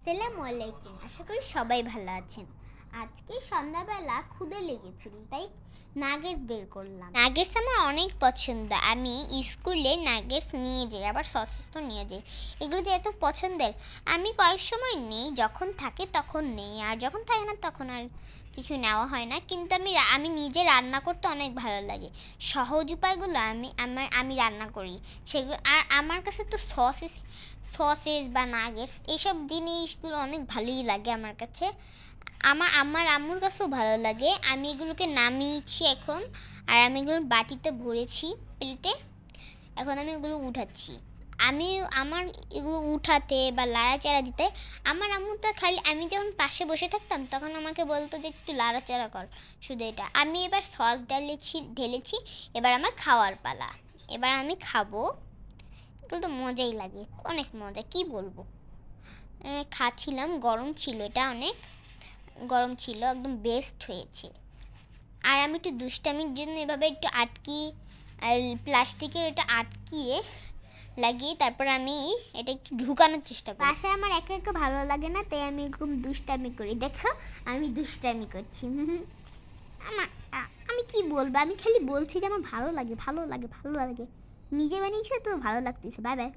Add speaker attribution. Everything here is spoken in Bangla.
Speaker 1: আসসালামু আলাইকুম, আশা করি সবাই ভালো আছেন। আজকে সন্ধ্যাবেলা ক্ষুধা লেগেছিল, তাই নাগেটস বের করলাম। নাগেটস আমার অনেক পছন্দ। আমি স্কুলে নাগেটস নিয়ে যাই, আবার সসেস তো নিয়ে যাই। এগুলো যে এত পছন্দের, আমি কয়েক সময় নেই, যখন থাকে তখন নেই, আর যখন থাকে না তখন আর কিছু নেওয়া হয় না। কিন্তু আমি নিজে রান্না করতে অনেক ভালো লাগে। সহজ উপায়গুলো আমি রান্না করি সেগুলো। আর আমার কাছে তো সসেস বা নাগেটস এইসব জিনিসগুলো অনেক ভালোই লাগে আমার কাছে। আমার আম্মুর কাছেও ভালো লাগে। আমি এগুলোকে নামিয়েছি এখন, আর আমি এগুলো বাটিতে ভরেছি, প্লেটে। এখন আমি এগুলো উঠাচ্ছি। আমি আমার এগুলো উঠাতে বা লাড়াচাড়া দিতে আমার আম্মু তো খালি, আমি যখন পাশে বসে থাকতাম তখন আমাকে বলতো যে একটু লাড়াচাড়া কর, শুধু এটা। আমি এবার সস ঢেলেছি। এবার আমার খাওয়ার পালা। এবার আমি খাবো। এগুলো তো মজাই লাগে, অনেক মজা, কি বলবো। খাচ্ছিলাম, গরম ছিল, এটা অনেক গরম ছিল, একদম বেস্ট হয়েছে। আর আমি একটু দুষ্টামির জন্য এভাবে একটু প্লাস্টিকের এটা আটকিয়ে লাগিয়ে তারপর আমি এটা একটু ঢুকানোর চেষ্টা করি। বাসায় আমার একা একা ভালো লাগে না, তাই আমি এরকম দুষ্টামি করি। দেখো, আমি দুষ্টামি করছি। আমার আমি কি বলবো, আমি খালি বলছি যে আমার ভালো লাগে, ভালো লাগে, ভালো লাগে। নিজে বানিয়েছে তো ভালো লাগতেছে। Bye bye.